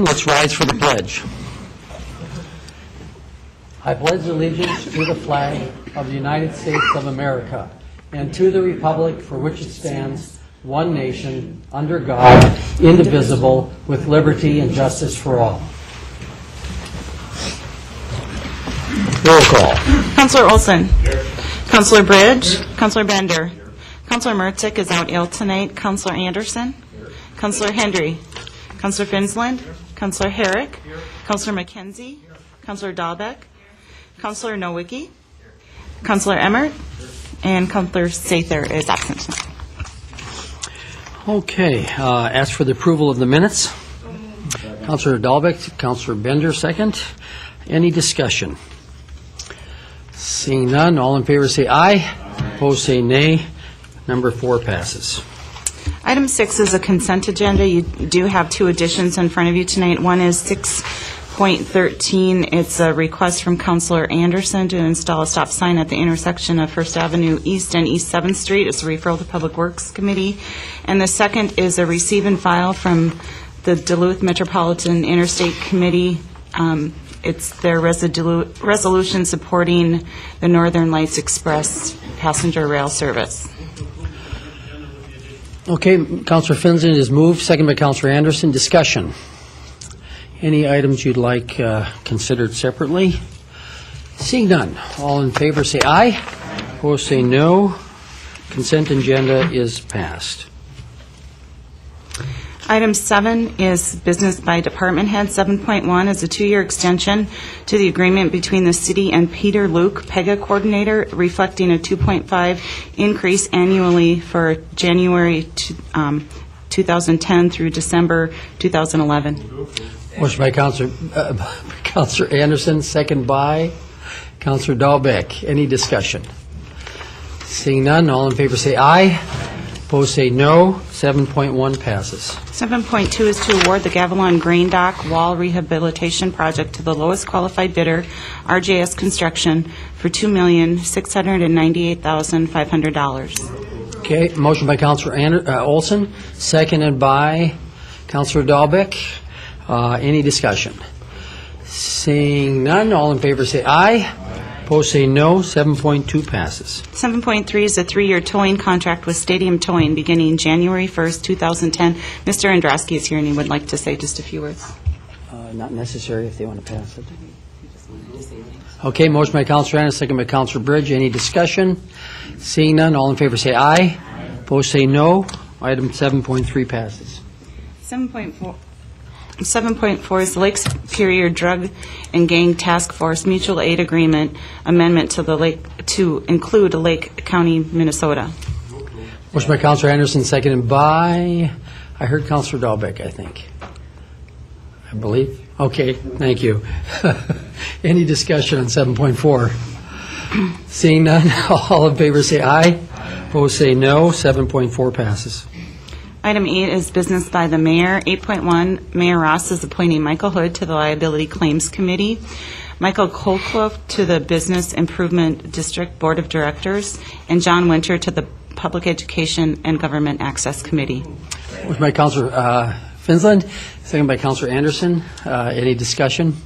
in, let's rise for the pledge. I pledge allegiance to the flag of the United States of America and to the republic for which it stands, one nation, under God, indivisible, with liberty and justice for all. Roll call. Councillor Olson. Here. Councillor Bridge. Councillor Bender. Councillor Mertzik is out ill tonight. Councillor Anderson. Here. Councillor Hendry. Councillor Finsland. Here. Councillor Herrick. Here. Councillor McKenzie. Here. Councillor Dahlbeck. Councillor Nowicki. Councillor Emmert. And Councillor Sather is absent. Okay, ask for the approval of the minutes. Councillor Dahlbeck, Councillor Bender, second. Any discussion? Seeing none, all in favor say aye. Opposed say nay. Number 4 passes. Item 6 is a consent agenda. You do have 2 additions in front of you tonight. One is 6.13. It's a request from Councillor Anderson to install a stop sign at the intersection of First Avenue East and East 7th Street. It's a referral to Public Works Committee. And the second is a receive and file from the Duluth Metropolitan Interstate Committee. It's their resolution supporting the Northern Lights Express passenger rail service. Okay, Councillor Finsland is moved, second by Councillor Anderson. Discussion. Any items you'd like considered separately? Seeing none, all in favor say aye. Opposed say no. Consent agenda is passed. Item 7 is business by department head. 7.1 is a 2-year extension to the agreement between the city and Peter Luke, PEGA coordinator, reflecting a 2.5 increase annually for January 2010 through December 2011. Motion by Councillor Anderson, second by Councillor Dahlbeck. Any discussion? Seeing none, all in favor say aye. Opposed say no. 7.1 passes. 7.2 is to award the Gavilan Grain Dock Wall Rehabilitation Project to the lowest qualified bidder, RJS Construction, for $2,698,500. Okay, motion by Councillor Olson, seconded by Councillor Dahlbeck. Any discussion? Seeing none, all in favor say aye. Opposed say no. 7.2 passes. 7.3 is a 3-year towing contract with Stadium Towing beginning January 1st, 2010. Mr. Andrasky is here and he would like to say just a few words. Not necessary if they want to pass it. Okay, motion by Councillor Anderson, second by Councillor Bridge. Any discussion? Seeing none, all in favor say aye. Opposed say no. Item 7.3 passes. 7.4 is the Lake Superior Drug and Gang Task Force Mutual Aid Agreement amendment to the Lake to include Lake County, Minnesota. Motion by Councillor Anderson, seconded by, I heard Councillor Dahlbeck, I think. I believe. Okay, thank you. Any discussion on 7.4? Seeing none, all in favor say aye. Opposed say no. 7.4 passes. Item 8 is business by the mayor. 8.1, Mayor Ross is appointing Michael Hood to the Liability Claims Committee, Michael Colclough to the Business Improvement District Board of Directors, and John Winter to the Public Education and Government Access Committee. Motion by Councillor Finsland, second by Councillor Anderson. Any discussion?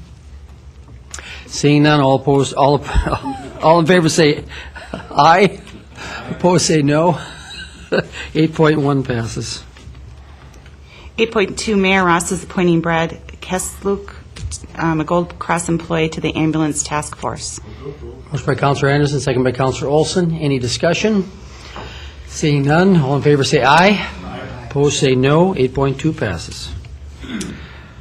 Seeing none, all opposed, all in favor say aye. Opposed say no. 8.1 passes. 8.2, Mayor Ross is appointing Brad Kesluk, a Gold Cross employee, to the Ambulance Task Force. Motion by Councillor Anderson, second by Councillor Olson. Any discussion? Seeing none, all in favor say aye. Opposed say no. 8.2 passes.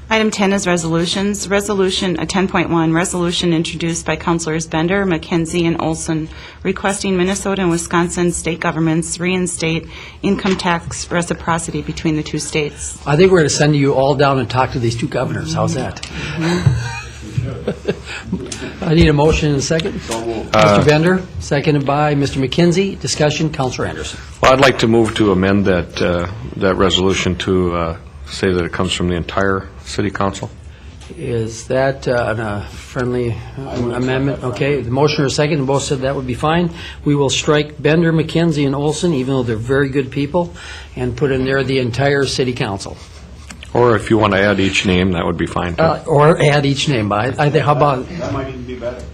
Item 10 is resolutions. 10.1, resolution introduced by Councilors Bender, McKenzie, and Olson requesting Minnesota and Wisconsin state governments reinstate income tax reciprocity between the two states. I think we're going to send you all down and talk to these two governors. How's that? I need a motion and a second. Mr. Bender, seconded by Mr. McKenzie. Discussion, Councilor Anderson. Well, I'd like to move to amend that resolution to say that it comes from the entire City Council. Is that a friendly amendment? Okay, the motion or second, and both said that would be fine. We will strike Bender, McKenzie, and Olson, even though they're very good people, and put in there the entire City Council. Or if you want to add each name, that would be fine, too. Or add each name, but I think, how about? That might even be better.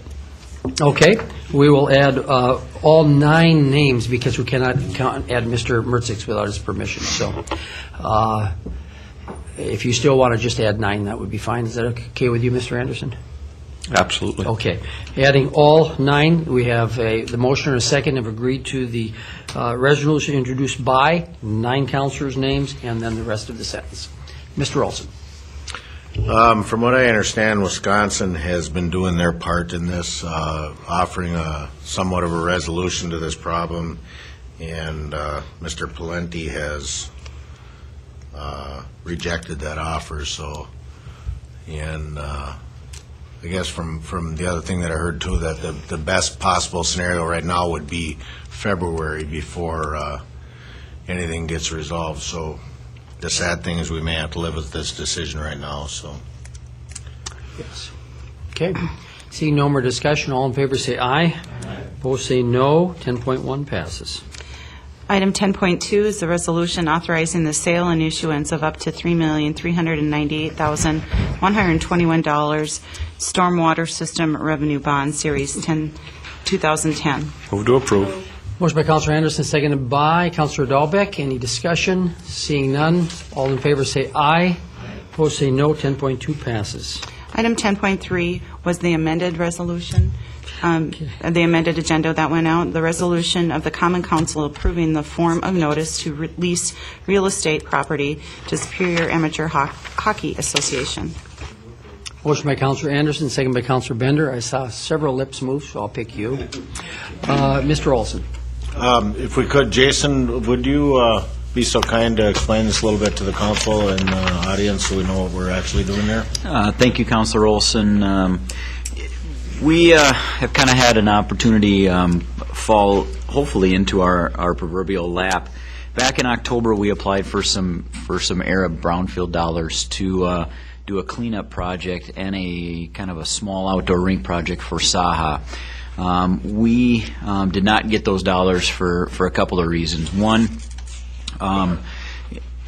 Okay, we will add all 9 names because we cannot add Mr. Mertzik's without his permission. So if you still want to just add 9, that would be fine. Is that okay with you, Mr. Anderson? Absolutely. Okay. Adding all 9, we have the motion and a second have agreed to the resolution introduced by 9 counselors' names and then the rest of the sentence. Mr. Olson. From what I understand, Wisconsin has been doing their part in this, offering somewhat of a resolution to this problem, and Mr. Palenti has rejected that offer. So, and I guess from the other thing that I heard too, that the best possible scenario right now would be February before anything gets resolved. So the sad thing is we may have to live with this decision right now. So. Yes. Okay. Seeing no more discussion, all in favor say aye. Opposed say no. 10.1 passes. Item 10.2 is the resolution authorizing the sale and issuance of up to $3,398,121 Stormwater System Revenue Bond Series 2010. Move to approve. Motion by Counselor Anderson, seconded by Counselor Dahlbeck. Any discussion? Seeing none, all in favor say aye. Opposed say no. 10.2 passes. Item 10.3 was the amended resolution, the amended agenda that went out, the resolution of the Common Council approving the form of notice to release real estate property to Superior Amateur Hockey Association. Motion by Counselor Anderson, seconded by Counselor Bender. I saw several lips move, so I'll pick you. Mr. Olson. If we could, Jason, would you be so kind to explain this a little bit to the council and audience so we know what we're actually doing there? Thank you, Councilor Olson. We have kind of had an opportunity fall, hopefully, into our proverbial lap. Back in October, we applied for some Arab brownfield dollars to do a cleanup project and a kind of a small outdoor rink project for Saha. We did not get those dollars for a couple of reasons. One,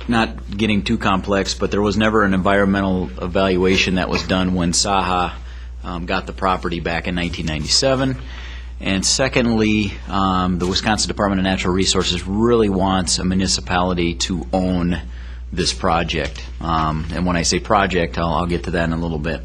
not getting too complex, but there was never an environmental evaluation that was done when Saha got the property back in 1997. And secondly, the Wisconsin Department of Natural Resources really wants a municipality to own this project. And when I say project, I'll get to that in a little bit.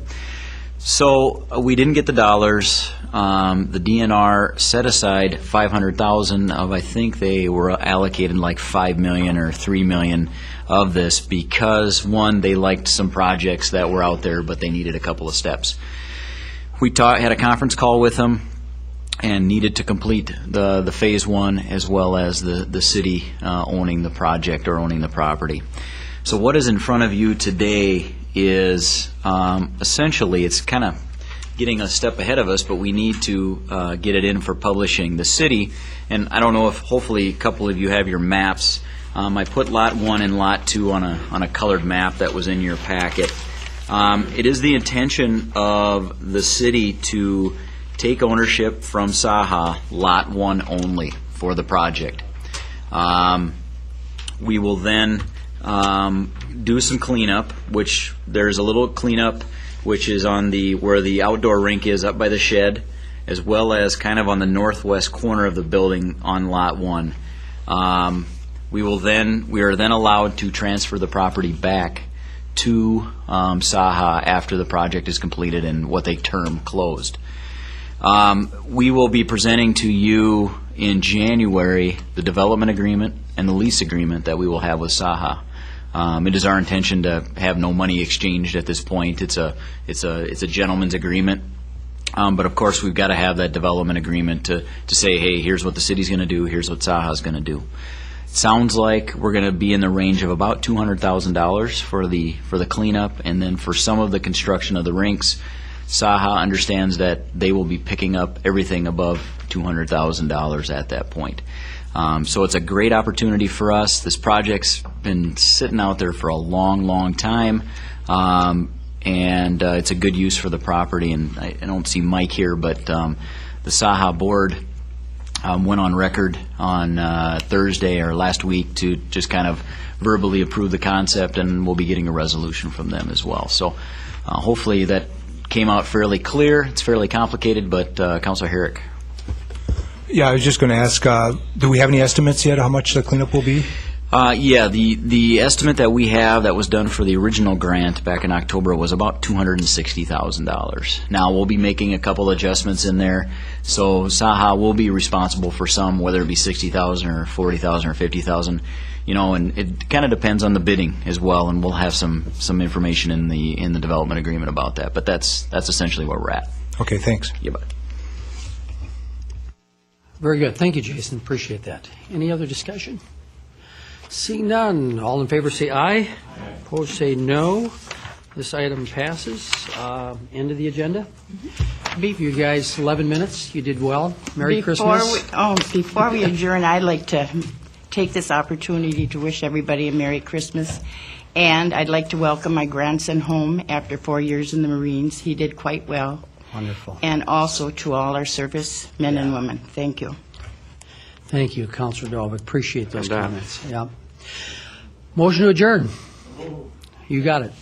So we didn't get the dollars. The DNR set aside $500,000 of, I think they were allocated like $5 million or $3 million of this because, one, they liked some projects that were out there, but they needed a couple of steps. We had a conference call with them and needed to complete the phase 1 as well as the city owning the project or owning the property. So what is in front of you today is essentially, it's kind of getting a step ahead of us, but we need to get it in for publishing. The city, and I don't know if hopefully a couple of you have your maps. I put Lot 1 and Lot 2 on a colored map that was in your packet. It is the intention of the city to take ownership from Saha, Lot 1 only, for the project. We will then do some cleanup, which there's a little cleanup which is on where the outdoor rink is up by the shed, as well as kind of on the northwest corner of the building on Lot 1. We are then allowed to transfer the property back to Saha after the project is completed and what they term closed. We will be presenting to you in January the development agreement and the lease agreement that we will have with Saha. It is our intention to have no money exchanged at this point. It's a gentleman's agreement, but of course we've got to have that development agreement to say, hey, here's what the city's going to do, here's what Saha's going to do. It sounds like we're going to be in the range of about $200,000 for the cleanup, and then for some of the construction of the rinks, Saha understands that they will be picking up everything above $200,000 at that point. So it's a great opportunity for us. This project's been sitting out there for a long, long time, and it's a good use for the property. And I don't see Mike here, but the Saha board went on record on Thursday or last week to just kind of verbally approve the concept, and we'll be getting a resolution from them as well. So hopefully that came out fairly clear. It's fairly complicated, but Councilor Herrick. Yeah, I was just going to ask, do we have any estimates yet how much the cleanup will be? Yeah, the estimate that we have that was done for the original grant back in October was about $260,000. Now, we'll be making a couple adjustments in there, so Saha will be responsible for some, whether it be $60,000 or $40,000 or $50,000, you know, and it kind of depends on the bidding as well, and we'll have some information in the development agreement about that, but that's essentially where we're at. Okay, thanks. Yeah, but Very good. Thank you, Jason. Appreciate that. Any other discussion? Seeing none. All in favor say aye. Opposed say no. This item passes. End of the agenda. You guys, 11 minutes. You did well. Merry Christmas. Before we adjourn, I'd like to take this opportunity to wish everybody a Merry Christmas. And I'd like to welcome my grandson home after 4 years in the Marines. He did quite well. Wonderful. And also to all our service men and women. Thank you. Thank you, Councilor Dalbeck. Appreciate those And, comments. Yeah. Motion to adjourn. You got it.